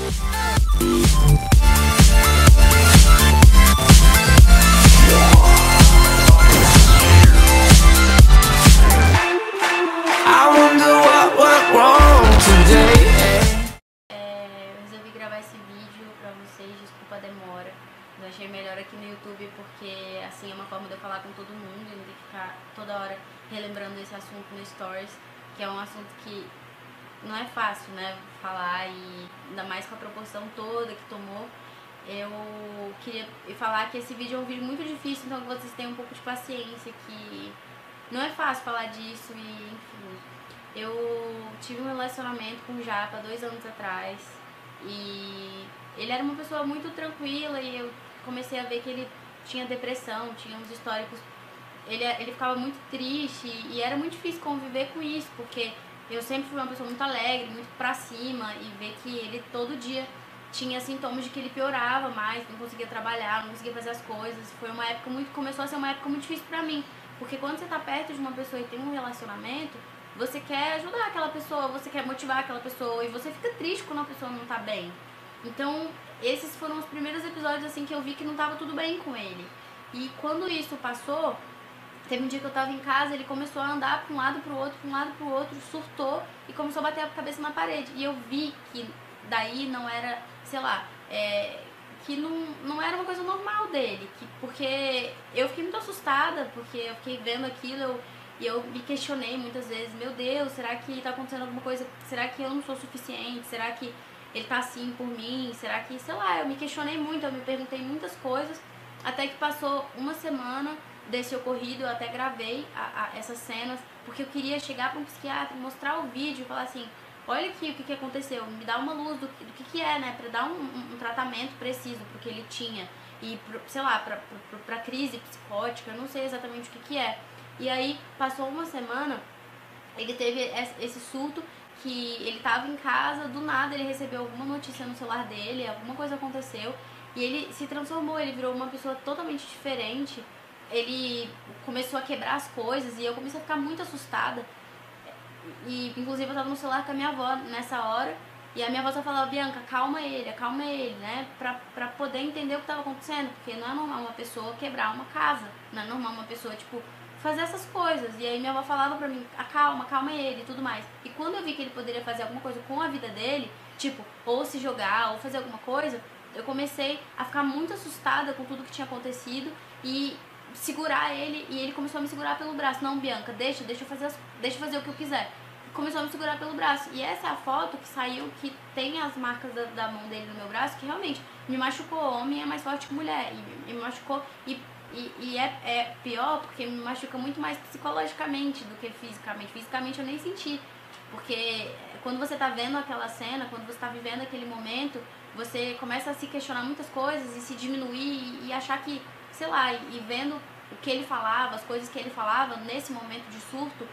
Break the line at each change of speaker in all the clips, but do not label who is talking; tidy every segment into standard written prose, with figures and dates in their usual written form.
Resolvi gravar esse vídeo pra vocês, desculpa a demora. Eu achei melhor aqui no YouTube porque assim é uma forma de eu falar com todo mundo e não ter que ficar toda hora relembrando esse assunto no Stories, que é um assunto que não é fácil, né, falar, e ainda mais com a proporção toda que tomou. Eu queria falar que esse vídeo é um vídeo muito difícil, então que vocês tenham um pouco de paciência, que não é fácil falar disso e enfim. Eu tive um relacionamento com o Japa 2 anos atrás e ele era uma pessoa muito tranquila e eu comecei a ver que ele tinha depressão, tinha uns históricos, ele ficava muito triste e era muito difícil conviver com isso, porque eu sempre fui uma pessoa muito alegre, muito pra cima, e ver que ele todo dia tinha sintomas de que ele piorava mais, não conseguia trabalhar, não conseguia fazer as coisas. Foi uma época começou a ser uma época muito difícil pra mim, porque quando você tá perto de uma pessoa e tem um relacionamento, você quer ajudar aquela pessoa, você quer motivar aquela pessoa, e você fica triste quando a pessoa não tá bem. Então, esses foram os primeiros episódios assim que eu vi que não tava tudo bem com ele. E quando isso passou, teve um dia que eu tava em casa, ele começou a andar pra um lado pro outro, pra um lado pro outro, surtou e começou a bater a cabeça na parede. E eu vi que daí não era, sei lá, que não era uma coisa normal dele, porque eu fiquei muito assustada, porque eu fiquei vendo aquilo e eu me questionei muitas vezes, meu Deus, será que tá acontecendo alguma coisa, será que eu não sou suficiente, será que ele tá assim por mim, será que, sei lá, eu me questionei muito, eu me perguntei muitas coisas, até que passou uma semana desse ocorrido, eu até gravei essas cenas, porque eu queria chegar para um psiquiatra, mostrar o vídeo e falar assim, olha aqui o que aconteceu, me dá uma luz do que é, né, pra dar um tratamento preciso pro que ele tinha, e, sei lá, pra crise psicótica, eu não sei exatamente o que é. E aí, passou uma semana, ele teve esse surto, que ele tava em casa, do nada ele recebeu alguma notícia no celular dele, alguma coisa aconteceu, e ele se transformou, ele virou uma pessoa totalmente diferente, ele começou a quebrar as coisas, e eu comecei a ficar muito assustada, e inclusive eu tava no celular com a minha avó nessa hora, e a minha avó só falava, Bianca, acalma ele, né, pra poder entender o que tava acontecendo, porque não é normal uma pessoa quebrar uma casa, não é normal uma pessoa, tipo, fazer essas coisas. E aí minha avó falava pra mim, acalma ele e tudo mais. E quando eu vi que ele poderia fazer alguma coisa com a vida dele, tipo, ou se jogar, ou fazer alguma coisa, eu comecei a ficar muito assustada com tudo que tinha acontecido e segurar ele, e ele começou a me segurar pelo braço. Não, Bianca, deixa eu fazer o que eu quiser. Começou a me segurar pelo braço. E essa é a foto que saiu, que tem as marcas da mão dele no meu braço, que realmente me machucou. Homem é mais forte que mulher, e me machucou, e é pior porque me machuca muito mais psicologicamente do que fisicamente. Fisicamente eu nem senti, porque quando você tá vendo aquela cena, quando você tá vivendo aquele momento, você começa a se questionar muitas coisas e se diminuir e achar que, sei lá, e vendo o que ele falava, as coisas que ele falava nesse momento de surto,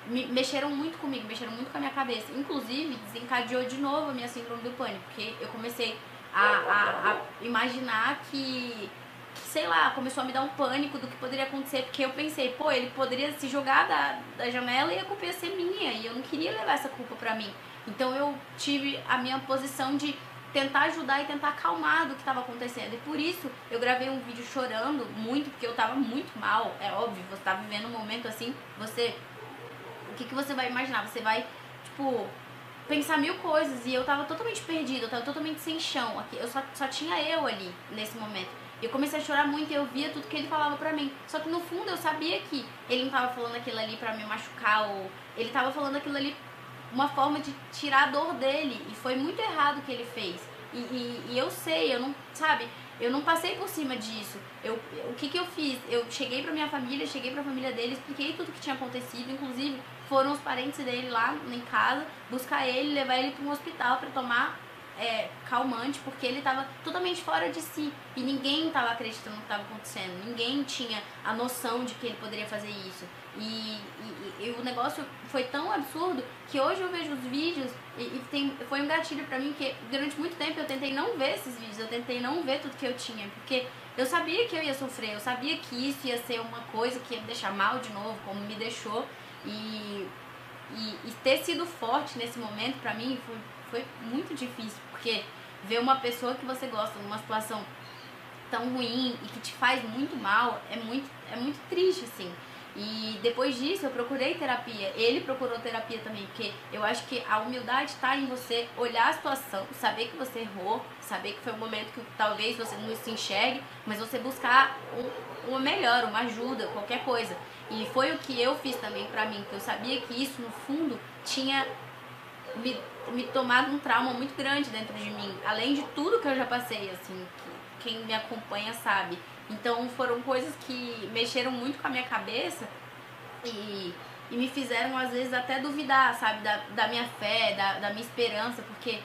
mexeram muito comigo, mexeram muito com a minha cabeça. Inclusive, desencadeou de novo a minha síndrome do pânico, porque eu comecei a imaginar que, sei lá, começou a me dar um pânico do que poderia acontecer, porque eu pensei, pô, ele poderia se jogar da janela e a culpa ia ser minha, e eu não queria levar essa culpa pra mim. Então eu tive a minha posição de tentar ajudar e tentar acalmar do que estava acontecendo. E por isso eu gravei um vídeo chorando muito, porque eu tava muito mal. É óbvio, você tá vivendo um momento assim, o que você vai imaginar? Você vai, tipo, pensar mil coisas, e eu tava totalmente perdida, eu tava totalmente sem chão. Eu só tinha eu ali, nesse momento. E eu comecei a chorar muito e eu via tudo que ele falava pra mim. Só que no fundo eu sabia que ele não tava falando aquilo ali pra me machucar, ou ele tava falando aquilo ali uma forma de tirar a dor dele, e foi muito errado o que ele fez. E eu sei, eu não, sabe, eu não passei por cima disso. O que eu fiz? Eu cheguei pra minha família, cheguei pra família dele, expliquei tudo que tinha acontecido, inclusive foram os parentes dele lá em casa buscar ele, levar ele pra um hospital pra tomar calmante, porque ele tava totalmente fora de si e ninguém tava acreditando no que tava acontecendo, ninguém tinha a noção de que ele poderia fazer isso, e o negócio foi tão absurdo que hoje eu vejo os vídeos foi um gatilho pra mim, que durante muito tempo eu tentei não ver esses vídeos, eu tentei não ver tudo que eu tinha, porque eu sabia que eu ia sofrer, eu sabia que isso ia ser uma coisa que ia me deixar mal de novo, como me deixou, e ter sido forte nesse momento pra mim foi muito difícil, porque ver uma pessoa que você gosta numa situação tão ruim e que te faz muito mal, é muito triste, assim. E depois disso eu procurei terapia, ele procurou terapia também, porque eu acho que a humildade está em você olhar a situação, saber que você errou, saber que foi um momento que talvez você não se enxergue, mas você buscar uma melhora, uma ajuda, qualquer coisa. E foi o que eu fiz também pra mim, que eu sabia que isso no fundo tinha me tomado um trauma muito grande dentro de mim, além de tudo que eu já passei, assim, que quem me acompanha sabe. Então foram coisas que mexeram muito com a minha cabeça e me fizeram às vezes até duvidar, sabe, da minha fé, da minha esperança, porque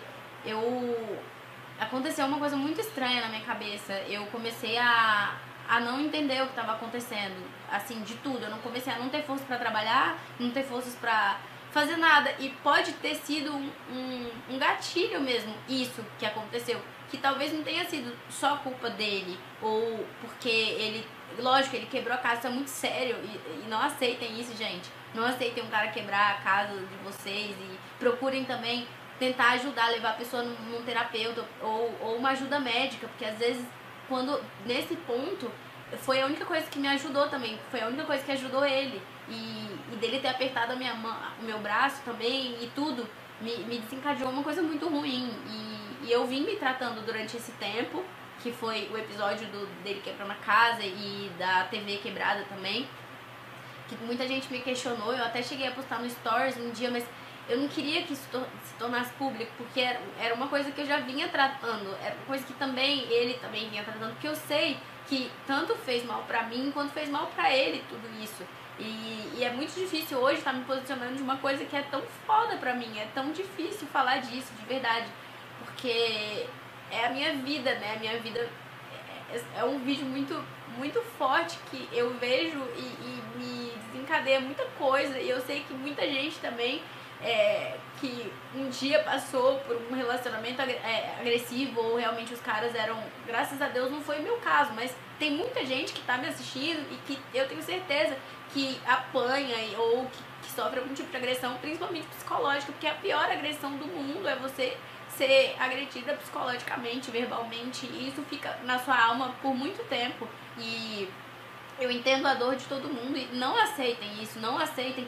aconteceu uma coisa muito estranha na minha cabeça. Eu comecei a não entender o que estava acontecendo, assim, de tudo. Eu não comecei a não ter força para trabalhar, não ter forças para fazer nada. E pode ter sido um gatilho mesmo, isso que aconteceu. Que talvez não tenha sido só culpa dele, ou porque ele... Lógico, ele quebrou a casa, isso é muito sério. E não aceitem isso, gente. Não aceitem um cara quebrar a casa de vocês. E procurem também tentar ajudar, levar a pessoa num terapeuta ou uma ajuda médica. Porque às vezes, quando nesse ponto, foi a única coisa que me ajudou também. Foi a única coisa que ajudou ele. E dele ter apertado a minha mão, o meu braço também e tudo, me desencadeou uma coisa muito ruim. E eu vim me tratando durante esse tempo, que foi o episódio dele quebrando a casa e da TV quebrada também, que muita gente me questionou. Eu até cheguei a postar no Stories um dia, mas eu não queria que isso se tornasse público, porque era uma coisa que eu já vinha tratando, era uma coisa que também ele também vinha tratando, porque eu sei que tanto fez mal pra mim quanto fez mal pra ele tudo isso. E é muito difícil hoje estar me posicionando de uma coisa que é tão foda pra mim, é tão difícil falar disso, de verdade, porque é a minha vida, né? A minha vida é um vídeo muito forte que eu vejo e me desencadeia muita coisa. E eu sei que muita gente também que um dia passou por um relacionamento agressivo, ou realmente os caras eram... Graças a Deus não foi o meu caso, mas tem muita gente que tá me assistindo e que eu tenho certeza que apanha ou que sofre algum tipo de agressão, principalmente psicológica, porque a pior agressão do mundo é você ser agredida psicologicamente, verbalmente, e isso fica na sua alma por muito tempo. E eu entendo a dor de todo mundo e não aceitem isso, não aceitem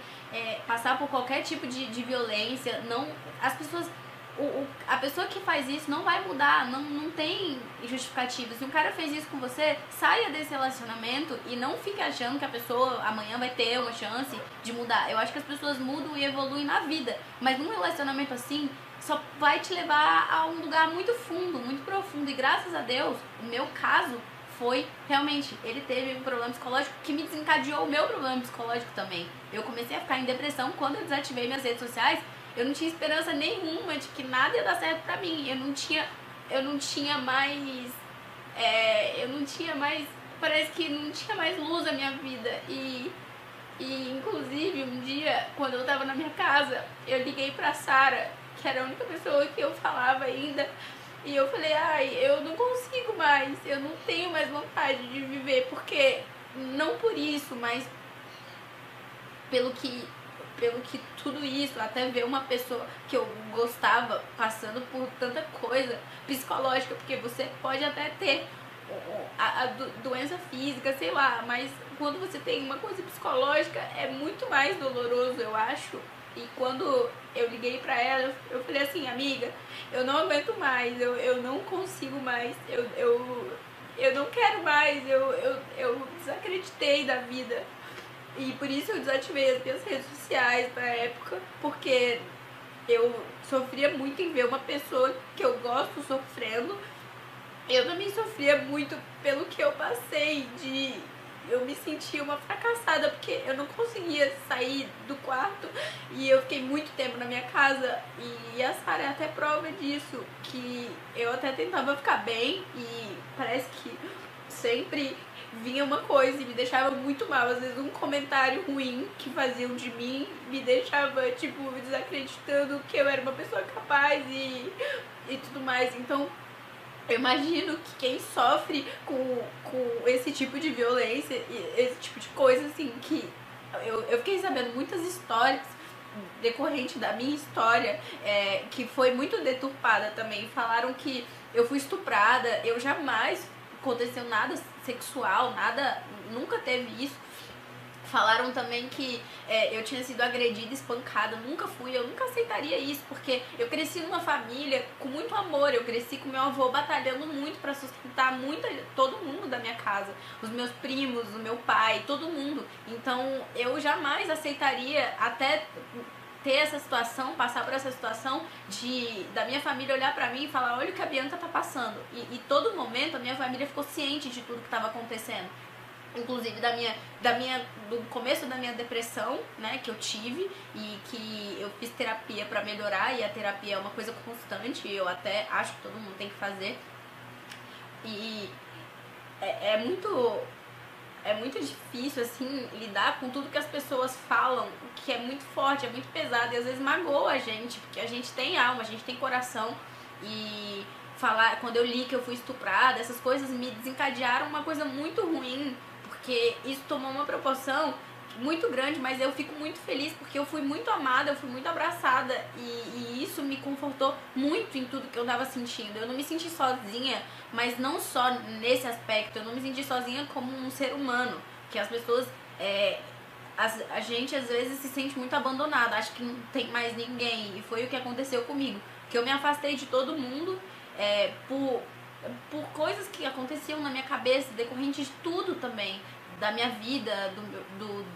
passar por qualquer tipo de violência. Não, as pessoas... a pessoa que faz isso não vai mudar, não tem justificativa. Se um cara fez isso com você, saia desse relacionamento e não fique achando que a pessoa amanhã vai ter uma chance de mudar. Eu acho que as pessoas mudam e evoluem na vida, mas num relacionamento assim, só vai te levar a um lugar muito fundo, muito profundo. E graças a Deus, o meu caso foi realmente, ele teve um problema psicológico que me desencadeou o meu problema psicológico também. Eu comecei a ficar em depressão quando eu desativei minhas redes sociais. Eu não tinha esperança nenhuma de que nada ia dar certo pra mim. Eu não tinha mais... Parece que não tinha mais luz na minha vida. E inclusive, um dia, quando eu tava na minha casa, eu liguei pra Sara, que era a única pessoa que eu falava ainda. E eu falei, eu não consigo mais, eu não tenho mais vontade de viver, porque não por isso, mas pelo que tudo isso, até ver uma pessoa que eu gostava passando por tanta coisa psicológica, porque você pode até ter a doença física, sei lá, mas quando você tem uma coisa psicológica é muito mais doloroso, eu acho. E quando eu liguei pra ela, eu falei assim, amiga, eu não aguento mais, eu não consigo mais, eu não quero mais, eu desacreditei da vida. E por isso eu desativei as minhas redes sociais na época, porque eu sofria muito em ver uma pessoa que eu gosto sofrendo. Eu também sofria muito pelo que eu passei, eu me sentia uma fracassada, porque eu não conseguia sair do quarto e eu fiquei muito tempo na minha casa. E a Sara é até prova disso, que eu até tentava ficar bem e parece que sempre vinha uma coisa e me deixava muito mal. Às vezes um comentário ruim que faziam de mim me deixava, tipo, desacreditando que eu era uma pessoa capaz e tudo mais. Então eu imagino que quem sofre com esse tipo de violência e esse tipo de coisa, assim, que eu fiquei sabendo muitas histórias
decorrente da minha história, que foi muito deturpada também. Falaram que eu fui estuprada, eu jamais aconteceu nada sexual, nada, nunca teve isso. Falaram também que eu tinha sido agredida, espancada, eu nunca aceitaria isso, porque eu cresci numa família com muito amor, eu cresci com meu avô batalhando muito pra sustentar todo mundo da minha casa, os meus primos, o meu pai, todo mundo. Então eu jamais aceitaria até ter essa situação, passar por essa situação da minha família olhar pra mim e falar, olha o que a Bianca tá passando. E todo momento a minha família ficou ciente de tudo que estava acontecendo. Inclusive do começo da minha depressão, né, que eu tive e que eu fiz terapia pra melhorar, e a terapia é uma coisa constante, eu até acho que todo mundo tem que fazer. E é muito difícil, assim, lidar com tudo que as pessoas falam, que é muito forte, é muito pesado, e às vezes magoa a gente, porque a gente tem alma, a gente tem coração. E quando eu li que eu fui estuprada, essas coisas me desencadearam uma coisa muito ruim, porque isso tomou uma proporção muito grande, mas eu fico muito feliz porque eu fui muito amada, eu fui muito abraçada, e isso me confortou muito em tudo que eu tava sentindo. Eu não me senti sozinha, mas não só nesse aspecto, eu não me senti sozinha como um ser humano, que as pessoas, a gente às vezes se sente muito abandonada, acha que não tem mais ninguém, e foi o que aconteceu comigo, que eu me afastei de todo mundo por coisas que aconteciam na minha cabeça, decorrente de tudo também, da minha vida,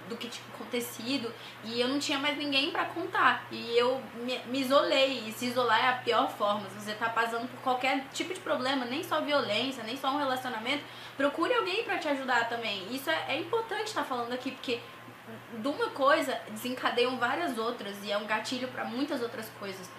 do que tinha acontecido, e eu não tinha mais ninguém pra contar, e eu me isolei, e se isolar é a pior forma. Se você tá passando por qualquer tipo de problema, nem só violência, nem só um relacionamento, procure alguém pra te ajudar também. Isso é importante estar falando aqui, porque de uma coisa desencadeiam várias outras, e é um gatilho pra muitas outras coisas.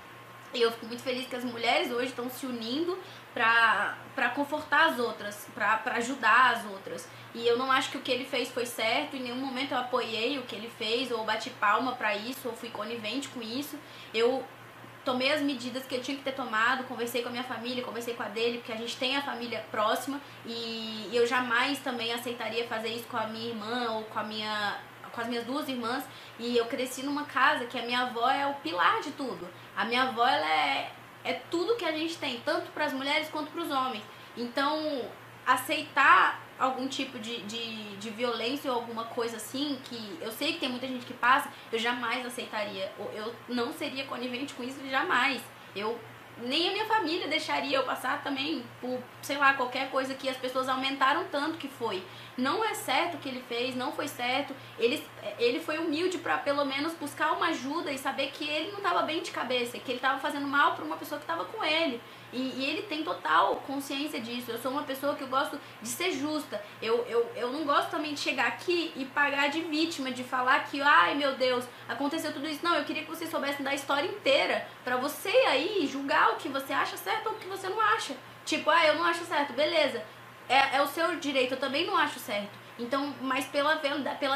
E eu fico muito feliz que as mulheres hoje estão se unindo pra confortar as outras, pra ajudar as outras. E eu não acho que o que ele fez foi certo, em nenhum momento eu apoiei o que ele fez, ou bati palma pra isso, ou fui conivente com isso. Eu tomei as medidas que eu tinha que ter tomado, conversei com a minha família, conversei com a dele, porque a gente tem a família próxima, e eu jamais também aceitaria fazer isso com a minha irmã ou com as minhas duas irmãs. E eu cresci numa casa que a minha avó é o pilar de tudo. A minha avó, ela é tudo que a gente tem, tanto para as mulheres quanto para os homens. Então, aceitar algum tipo de violência ou alguma coisa assim, que eu sei que tem muita gente que passa, eu jamais aceitaria. Eu não seria conivente com isso, jamais. Nem a minha família deixaria eu passar também por, sei lá, qualquer coisa que as pessoas aumentaram tanto que foi. Não é certo o que ele fez, não foi certo. Ele foi humilde pra pelo menos buscar uma ajuda e saber que ele não estava bem de cabeça, que ele estava fazendo mal pra uma pessoa que estava com ele. E ele tem total consciência disso. Eu sou uma pessoa que eu gosto de ser justa. Eu não gosto também de chegar aqui e pagar de vítima, de falar que, ai meu Deus, aconteceu tudo isso. Não, eu queria que vocês soubessem da história inteira, pra você aí julgar o que você acha certo ou o que você não acha. Tipo, eu não acho certo, beleza. É o seu direito, eu também não acho certo. Então, mas pela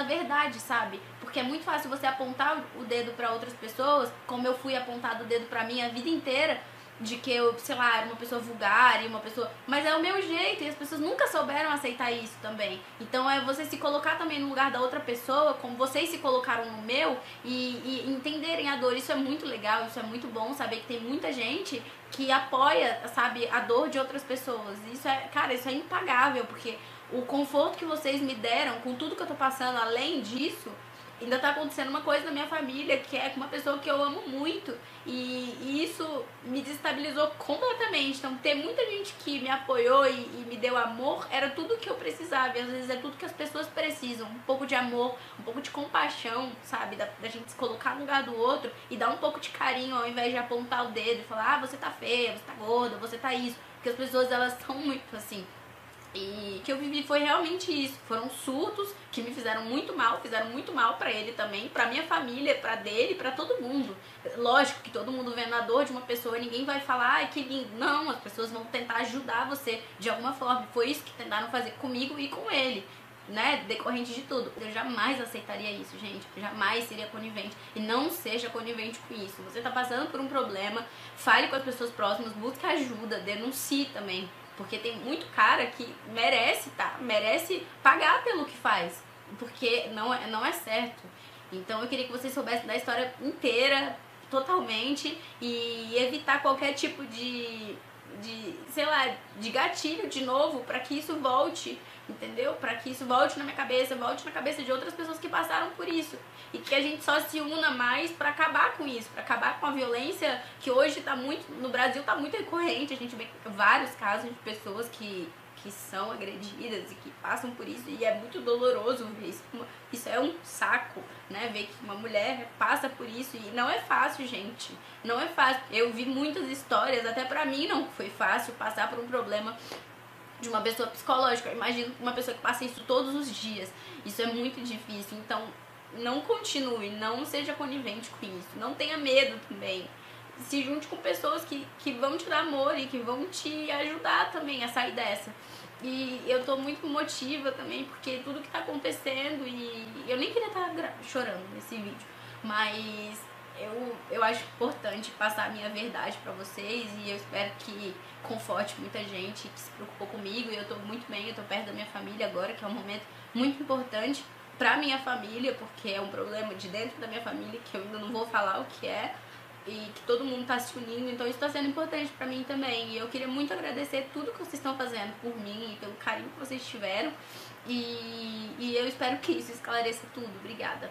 verdade, sabe? Porque é muito fácil você apontar o dedo pra outras pessoas, como eu fui apontado o dedo pra mim a vida inteira, de que eu, sei lá, era uma pessoa vulgar e uma pessoa... Mas é o meu jeito, e as pessoas nunca souberam aceitar isso também. Então é você se colocar também no lugar da outra pessoa, como vocês se colocaram no meu, e entenderem a dor. Isso é muito legal, isso é muito bom, saber que tem muita gente que apoia, sabe, a dor de outras pessoas. Isso isso é impagável, porque o conforto que vocês me deram com tudo que eu tô passando, além disso, ainda tá acontecendo uma coisa na minha família, que é com uma pessoa que eu amo muito, e isso me desestabilizou completamente. Então ter muita gente que me apoiou e me deu amor era tudo que eu precisava, e às vezes é tudo que as pessoas precisam, um pouco de amor, um pouco de compaixão, sabe, da gente se colocar no lugar do outro e dar um pouco de carinho, ao invés de apontar o dedo e falar, você tá feia, você tá gorda, você tá isso, porque as pessoas, elas são muito assim. E o que eu vivi foi realmente isso. Foram surtos que me fizeram muito mal pra ele também, pra minha família, pra dele, pra todo mundo. Lógico que todo mundo vendo a dor de uma pessoa, ninguém vai falar, ai que lindo. Não, as pessoas vão tentar ajudar você de alguma forma. Foi isso que tentaram fazer comigo e com ele, né, decorrente de tudo. Eu jamais aceitaria isso, gente. Eu jamais seria conivente. E não seja conivente com isso. Você tá passando por um problema, fale com as pessoas próximas, busque ajuda, denuncie também. Porque tem muito cara que merece pagar pelo que faz. Porque não é certo. Então eu queria que vocês soubessem da história inteira, totalmente, e evitar qualquer tipo sei lá, de gatilho de novo, pra que isso volte, entendeu? Pra que isso volte na minha cabeça, volte na cabeça de outras pessoas que passaram por isso. E que a gente só se una mais pra acabar com isso, pra acabar com a violência que hoje tá muito, no Brasil tá muito recorrente. A gente vê vários casos de pessoas que são agredidas e que passam por isso, e é muito doloroso ver isso. Isso é um saco, né? Ver que uma mulher passa por isso, e não é fácil, gente. Não é fácil. Eu vi muitas histórias, até pra mim não foi fácil passar por um problema de uma pessoa psicológica. Eu imagino uma pessoa que passa isso todos os dias. Isso é muito difícil. Então, não continue, não seja conivente com isso. Não tenha medo também. Se junte com pessoas que vão te dar amor e que vão te ajudar também a sair dessa. E eu tô muito emotiva também, porque tudo que tá acontecendo, e eu nem queria estar chorando nesse vídeo, mas eu acho importante passar a minha verdade pra vocês, e eu espero que conforte muita gente que se preocupou comigo. E eu tô muito bem, eu tô perto da minha família agora, que é um momento muito importante pra minha família, porque é um problema de dentro da minha família que eu ainda não vou falar o que é, e que todo mundo tá se unindo. Então isso tá sendo importante pra mim também, e eu queria muito agradecer tudo que vocês estão fazendo por mim e pelo carinho que vocês tiveram, e eu espero que isso esclareça tudo. Obrigada.